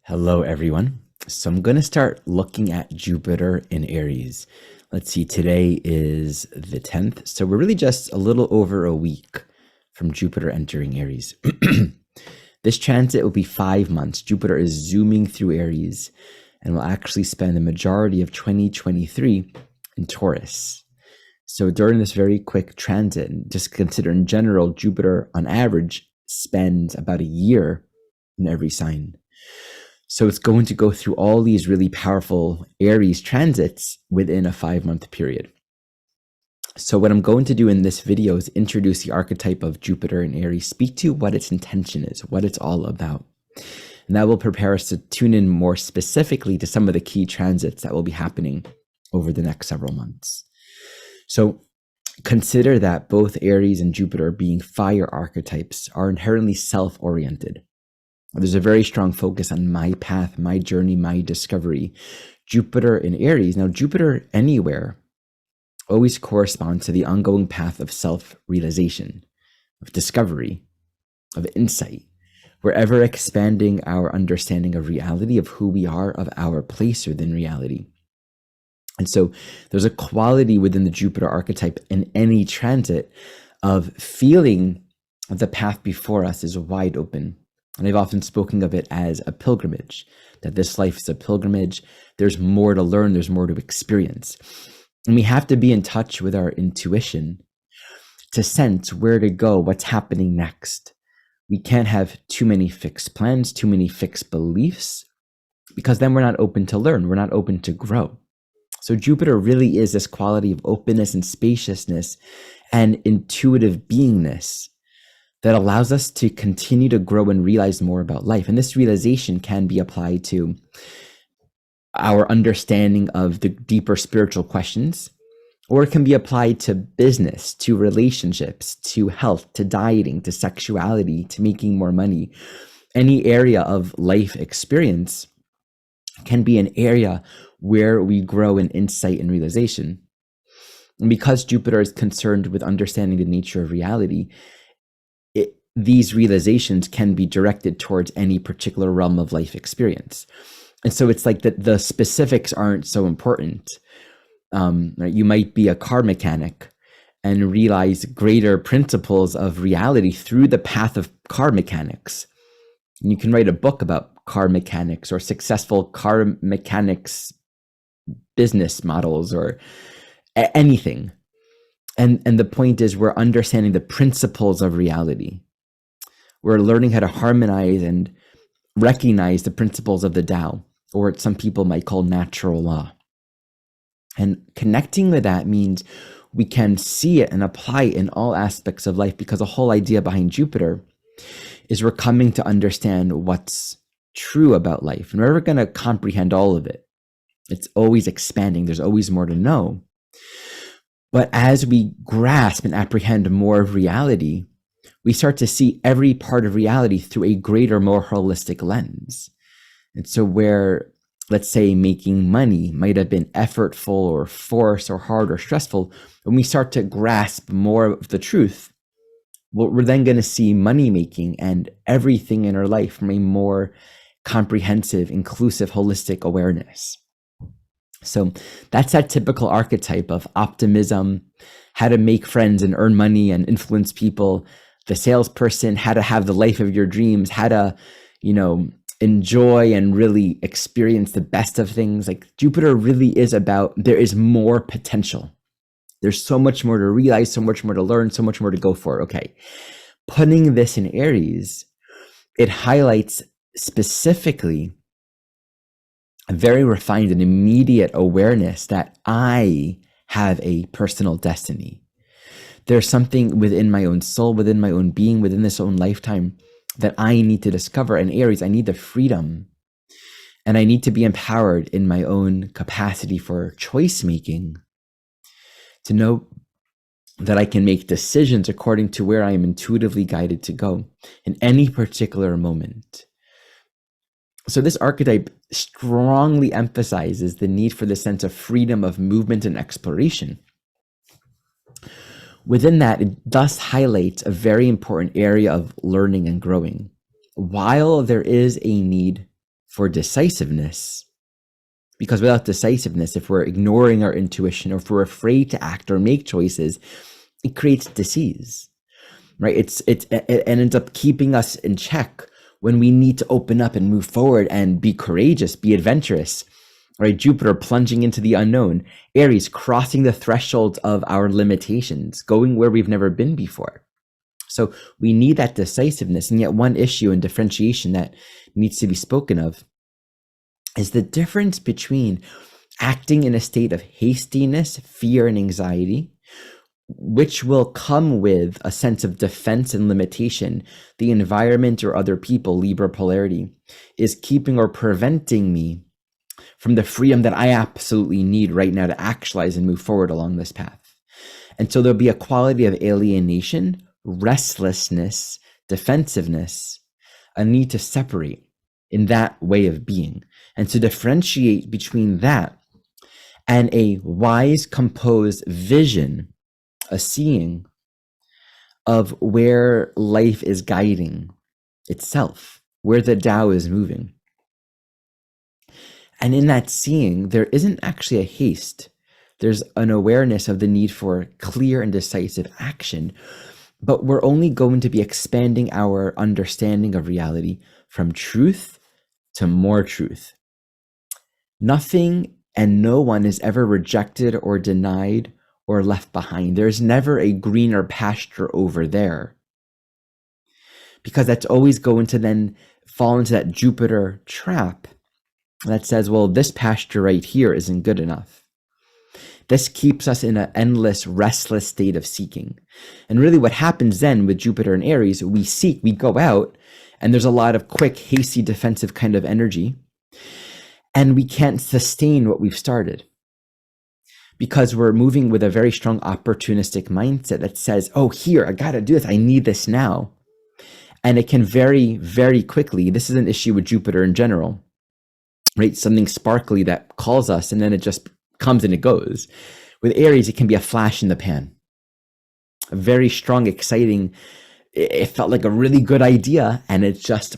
Hello, everyone. So I'm going to start looking at Jupiter in Aries. Let's see, today is the 10th. So we're really just a little over a week from Jupiter entering Aries. This transit will be 5 months. Jupiter is zooming through Aries and will actually spend the majority of 2023 in Taurus. So during this very quick transit, just consider in general, Jupiter on average spends about a year in every sign. So it's going to go through all these really powerful Aries transits within a 5-month period. So what I'm going to do in this video is introduce the archetype of Jupiter in Aries, speak to what its intention is, what it's all about. And that will prepare us to tune in more specifically to some of the key transits that will be happening over the next several months. So consider that both Aries and Jupiter, being fire archetypes, are inherently self-oriented. There's a very strong focus on my path, my journey, my discovery. Jupiter in Aries. Now, Jupiter anywhere always corresponds to the ongoing path of self-realization, of discovery, of insight. We're ever expanding our understanding of reality, of who we are, of our place within reality. And so there's a quality within the Jupiter archetype in any transit of feeling the path before us is wide open. And I've often spoken of it as a pilgrimage, that this life is a pilgrimage. There's more to learn. There's more to experience. And we have to be in touch with our intuition to sense where to go, what's happening next. We can't have too many fixed plans, too many fixed beliefs, because then we're not open to learn. We're not open to grow. So Jupiter really is this quality of openness and spaciousness and intuitive beingness that allows us to continue to grow and realize more about life. And this realization can be applied to our understanding of the deeper spiritual questions, or it can be applied to business, to relationships, to health, to dieting, to sexuality, to making more money. Any area of life experience can be an area where we grow in insight and realization. And because Jupiter is concerned with understanding the nature of reality, these realizations can be directed towards any particular realm of life experience. And so it's like that the specifics aren't so important. Right? You might be a car mechanic and realize greater principles of reality through the path of car mechanics. And you can write a book about car mechanics or successful car mechanics business models or anything. And the point is, we're understanding the principles of reality. We're learning how to harmonize and recognize the principles of the Tao, or what some people might call natural law. And connecting with that means we can see it and apply it in all aspects of life, because the whole idea behind Jupiter is we're coming to understand what's true about life. And we're never going to comprehend all of it. It's always expanding. There's always more to know. But as we grasp and apprehend more of reality, we start to see every part of reality through a greater, more holistic lens. And so where, let's say, making money might have been effortful or forced or hard or stressful, when we start to grasp more of the truth, we're then going to see money making and everything in our life from a more comprehensive, inclusive, holistic awareness. So that's that typical archetype of optimism, how to make friends and earn money and influence people, the salesperson, how to have the life of your dreams, how to, enjoy and really experience the best of things. Like Jupiter really is about, there is more potential. There's so much more to realize, so much more to learn, so much more to go for. Okay. Putting this in Aries, it highlights specifically a very refined and immediate awareness that I have a personal destiny. There's something within my own soul, within my own being, within this own lifetime that I need to discover. And Aries, I need the freedom, and I need to be empowered in my own capacity for choice making, to know that I can make decisions according to where I am intuitively guided to go in any particular moment. So this archetype strongly emphasizes the need for the sense of freedom of movement and exploration. Within that, it thus highlights a very important area of learning and growing. While there is a need for decisiveness. Because without decisiveness, if we're ignoring our intuition, or if we're afraid to act or make choices, it creates disease, right? It ends up keeping us in check when we need to open up and move forward and be courageous, be adventurous, right? Jupiter plunging into the unknown, Aries crossing the threshold of our limitations, going where we've never been before. So we need that decisiveness. And yet one issue and differentiation that needs to be spoken of is the difference between acting in a state of hastiness, fear, and anxiety, which will come with a sense of defense and limitation. The environment or other people, Libra polarity, is keeping or preventing me from the freedom that I absolutely need right now to actualize and move forward along this path. And so there'll be a quality of alienation, restlessness, defensiveness, a need to separate in that way of being. And to differentiate between that and a wise, composed vision, a seeing of where life is guiding itself, where the Tao is moving. And in that seeing, there isn't actually a haste. There's an awareness of the need for clear and decisive action, but we're only going to be expanding our understanding of reality from truth to more truth. Nothing and no one is ever rejected or denied or left behind. There's never a greener pasture over there, because that's always going to then fall into that Jupiter trap that says, well, this pasture right here isn't good enough. This keeps us in an endless, restless state of seeking. And really what happens then with Jupiter and Aries, we seek, we go out, and there's a lot of quick, hasty, defensive kind of energy. And we can't sustain what we've started, because we're moving with a very strong opportunistic mindset that says, oh, here, I got to do this. I need this now. And it can very, very quickly, this is an issue with Jupiter in general, right? Something sparkly that calls us, and then it just comes and it goes. With Aries, it can be a flash in the pan, a very strong, exciting, it felt like a really good idea, and it's just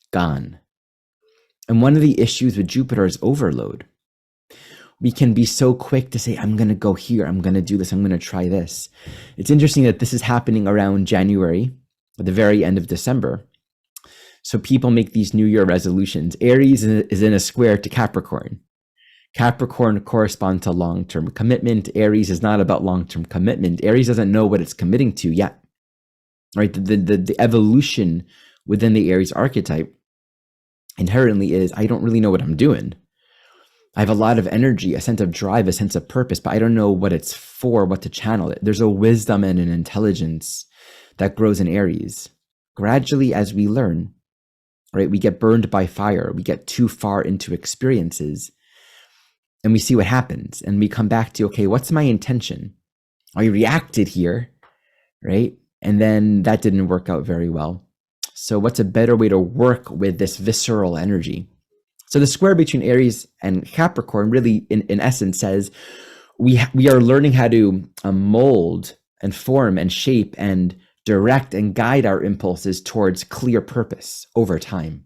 gone. And one of the issues with Jupiter is overload. We can be so quick to say, I'm going to go here, I'm going to do this, I'm going to try this. It's interesting that this is happening around January, at the very end of December. So people make these New Year resolutions. Aries is in a square to Capricorn. Capricorn corresponds to long-term commitment. Aries is not about long-term commitment. Aries doesn't know what it's committing to yet, right? The evolution within the Aries archetype inherently is, I don't really know what I'm doing. I have a lot of energy, a sense of drive, a sense of purpose, but I don't know what it's for, what to channel it. There's a wisdom and an intelligence that grows in Aries. Gradually, as we learn, right, we get burned by fire. We get too far into experiences, and we see what happens. And we come back to, okay, what's my intention? I reacted here, right? And then that didn't work out very well. So what's a better way to work with this visceral energy? So the square between Aries and Capricorn really, in essence, says we are learning how to mold and form and shape and direct and guide our impulses towards clear purpose over time.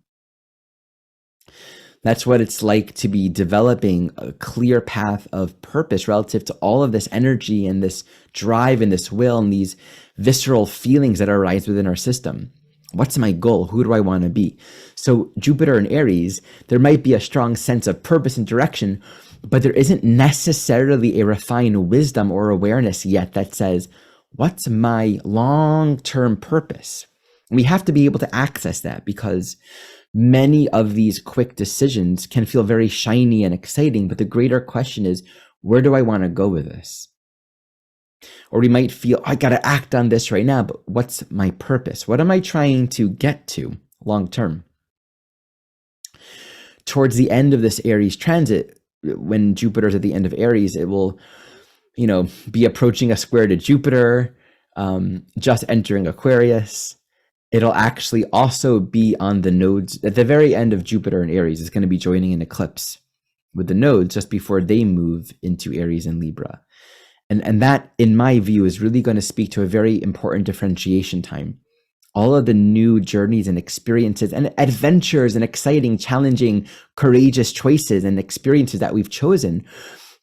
That's what it's like to be developing a clear path of purpose relative to all of this energy and this drive and this will and these visceral feelings that arise within our system. What's my goal? Who do I want to be? So Jupiter and Aries, there might be a strong sense of purpose and direction, but there isn't necessarily a refined wisdom or awareness yet that says, what's my long-term purpose? We have to be able to access that, because many of these quick decisions can feel very shiny and exciting, but the greater question is, where do I want to go with this? Or we might feel, I got to act on this right now, but what's my purpose? What am I trying to get to long term? Towards the end of this Aries transit, when Jupiter's at the end of Aries, it will, be approaching a square to Jupiter, just entering Aquarius. It'll actually also be on the nodes at the very end of Jupiter and Aries. It's going to be joining an eclipse with the nodes just before they move into Aries and Libra. And that, in my view, is really going to speak to a very important differentiation time. all of the new journeys and experiences and adventures and exciting, challenging, courageous choices and experiences that we've chosen,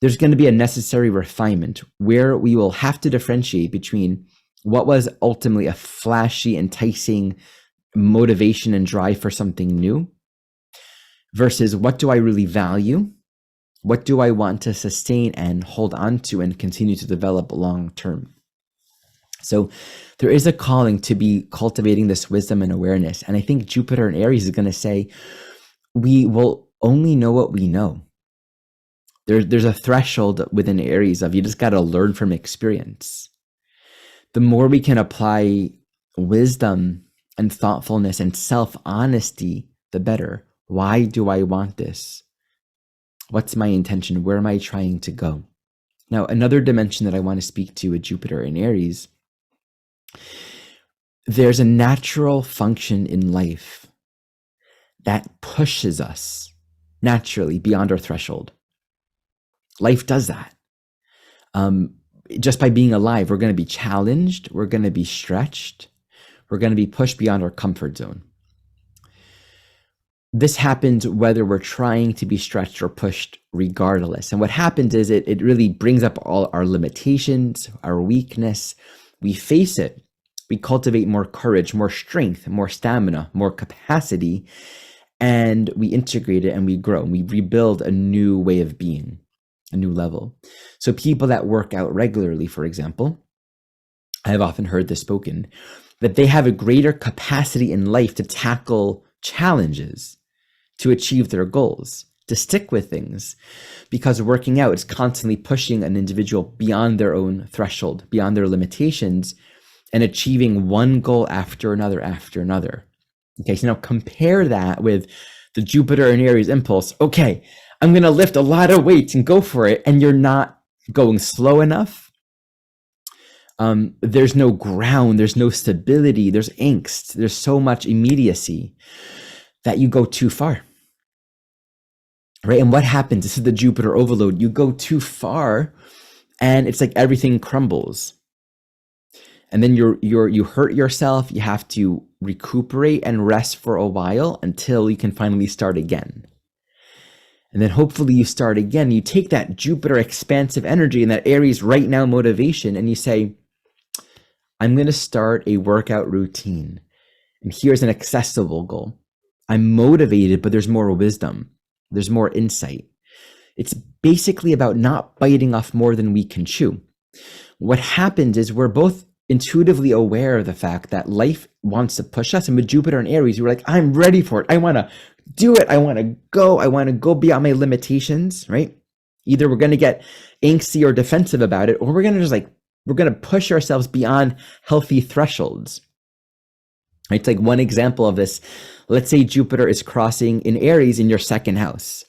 there's going to be a necessary refinement where we will have to differentiate between what was ultimately a flashy, enticing motivation and drive for something new versus what do I really value? What do I want to sustain and hold on to and continue to develop long term? So there is a calling to be cultivating this wisdom and awareness. And I think Jupiter in Aries is going to say, we will only know what we know. There's a threshold within Aries of you just got to learn from experience. The more we can apply wisdom and thoughtfulness and self-honesty, the better. Why do I want this? What's my intention? Where am I trying to go? Now, another dimension that I want to speak to with Jupiter in Aries, there's a natural function in life that pushes us naturally beyond our threshold. Life does that. Just by being alive, we're going to be challenged, we're going to be stretched, we're going to be pushed beyond our comfort zone. This happens whether we're trying to be stretched or pushed regardless. And what happens is it really brings up all our limitations, our weakness. We face it. We cultivate more courage, more strength, more stamina, more capacity, and we integrate it and we grow. We rebuild a new way of being, a new level. So people that work out regularly, for example, I have often heard this spoken, that they have a greater capacity in life to tackle challenges, to achieve their goals, to stick with things, because working out is constantly pushing an individual beyond their own threshold, beyond their limitations, and achieving one goal after another after another. Okay, so now compare that with the Jupiter and Aries impulse. Okay, I'm going to lift a lot of weights and go for it, and you're not going slow enough. There's no ground, there's no stability, there's angst, there's so much immediacy that you go too far, right? And what happens? This is the Jupiter overload. You go too far, and it's like everything crumbles. And then you hurt yourself. You have to recuperate and rest for a while until you can finally start again. And then hopefully you start again. You take that Jupiter expansive energy and that Aries right now motivation, and you say, I'm going to start a workout routine. And here's an accessible goal. I'm motivated, but there's more wisdom. There's more insight. It's basically about not biting off more than we can chew. What happens is we're both intuitively aware of the fact that life wants to push us. And with Jupiter and Aries, we're like, I'm ready for it. I want to do it. I want to go beyond my limitations, right? Either we're going to get angsty or defensive about it, or we're going to push ourselves beyond healthy thresholds. Right? It's like one example of this. Let's say Jupiter is crossing in Aries in your second house.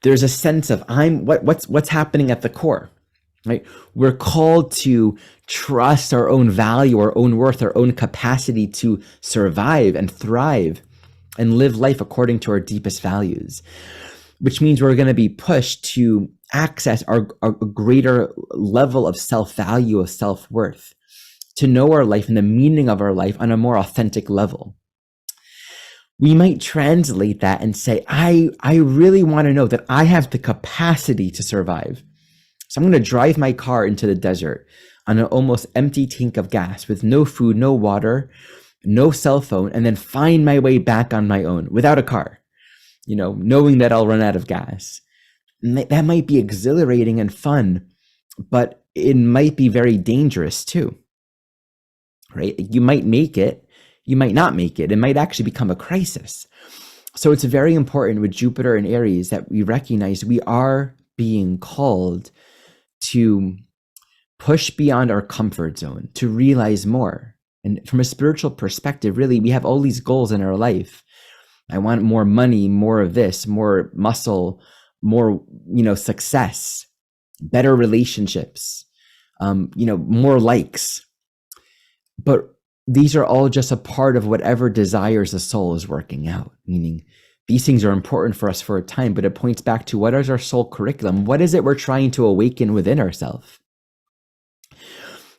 There's a sense of what's happening at the core, right? We're called to trust our own value, our own worth, our own capacity to survive and thrive and live life according to our deepest values, which means we're going to be pushed to access our greater level of self-value, of self-worth, to know our life and the meaning of our life on a more authentic level. We might translate that and say, I really want to know that I have the capacity to survive. So I'm going to drive my car into the desert on an almost empty tank of gas with no food, no water, no cell phone, and then find my way back on my own without a car, knowing that I'll run out of gas. And that might be exhilarating and fun, but it might be very dangerous too, right? You might make it. You might not make it. It might actually become a crisis. So it's very important with Jupiter and Aries that we recognize we are being called to push beyond our comfort zone, to realize more. And from a spiritual perspective, really, we have all these goals in our life. I want more money, more of this, more muscle, more, success, better relationships, more likes. But these are all just a part of whatever desires the soul is working out, meaning these things are important for us for a time, but it points back to what is our soul curriculum? What is it we're trying to awaken within ourselves?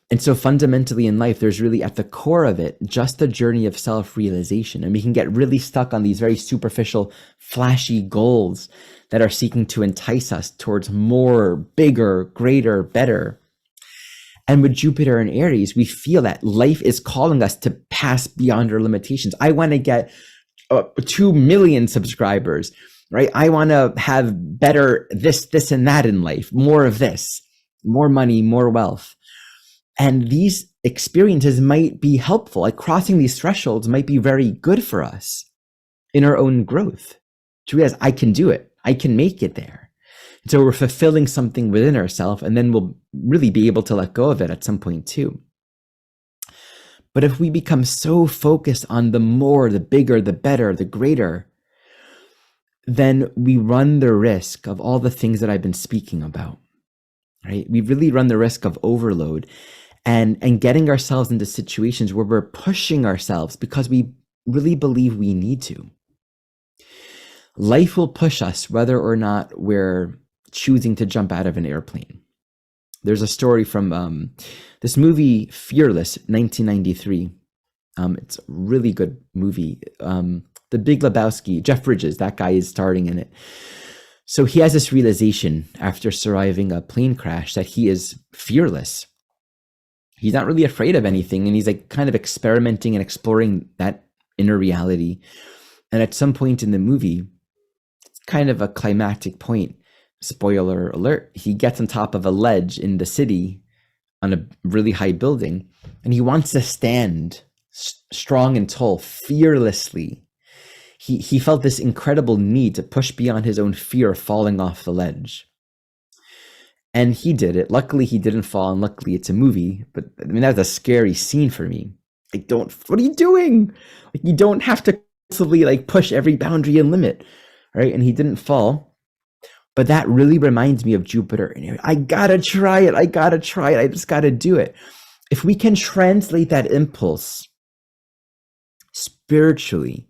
And so fundamentally in life, there's really at the core of it, just a journey of self-realization. And we can get really stuck on these very superficial, flashy goals that are seeking to entice us towards more, bigger, greater, better. And with Jupiter and Aries, we feel that life is calling us to pass beyond our limitations. I want to get 2 million subscribers, right? I want to have better this, and that in life, more of this, more money, more wealth. And these experiences might be helpful. Like crossing these thresholds might be very good for us in our own growth to realize I can do it. I can make it there. So we're fulfilling something within ourselves, and then we'll really be able to let go of it at some point too. But if we become so focused on the more, the bigger, the better, the greater, then we run the risk of all the things that I've been speaking about, right? We really run the risk of overload and getting ourselves into situations where we're pushing ourselves because we really believe we need to. Life will push us whether or not we're choosing to jump out of an airplane. There's a story from this movie, Fearless, 1993. It's a really good movie. The Big Lebowski, Jeff Bridges, that guy is starring in it. So he has this realization after surviving a plane crash that he is fearless. He's not really afraid of anything, and he's like kind of experimenting and exploring that inner reality. And at some point in the movie, it's kind of a climactic point. Spoiler alert, he gets on top of a ledge in the city on a really high building, and he wants to stand strong and tall, fearlessly. He felt this incredible need to push beyond his own fear of falling off the ledge. And he did it. Luckily, he didn't fall, and luckily it's a movie. But I mean, that was a scary scene for me. Like, what are you doing? Like, you don't have to constantly like push every boundary and limit, right? And he didn't fall. But that really reminds me of Jupiter and Aries. I gotta try it. I just gotta do it. If we can translate that impulse spiritually,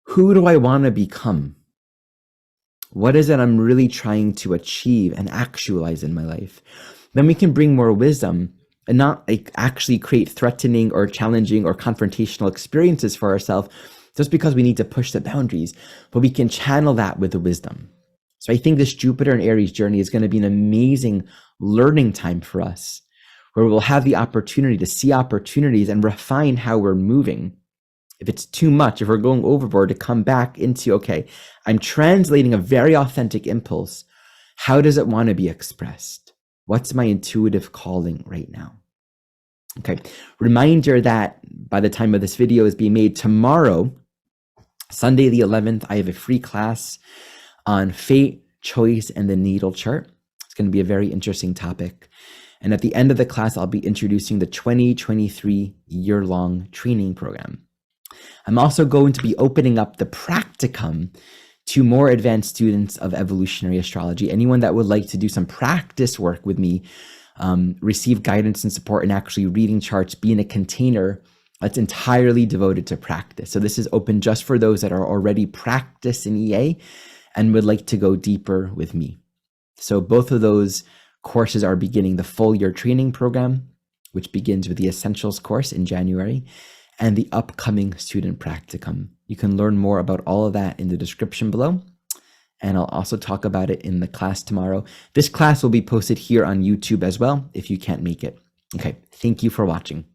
who do I want to become? What is it I'm really trying to achieve and actualize in my life? Then we can bring more wisdom and not like actually create threatening or challenging or confrontational experiences for ourselves just because we need to push the boundaries, but we can channel that with the wisdom. So I think this Jupiter and Aries journey is going to be an amazing learning time for us, where we'll have the opportunity to see opportunities and refine how we're moving. If it's too much, if we're going overboard, to come back into, okay, I'm translating a very authentic impulse. How does it want to be expressed? What's my intuitive calling right now? Okay, reminder that by the time of this video is being made, tomorrow, Sunday the 11th, I have a free class on fate, choice, and the natal chart. It's going to be a very interesting topic. And at the end of the class, I'll be introducing the 2023 year-long training program. I'm also going to be opening up the practicum to more advanced students of evolutionary astrology. Anyone that would like to do some practice work with me, receive guidance and support in actually reading charts, be in a container that's entirely devoted to practice. So this is open just for those that are already practiced in EA and would like to go deeper with me. So both of those courses are beginning the full year training program, which begins with the Essentials course in January, and the upcoming student practicum. You can learn more about all of that in the description below. And I'll also talk about it in the class tomorrow. This class will be posted here on YouTube as well if you can't make it. Okay, thank you for watching.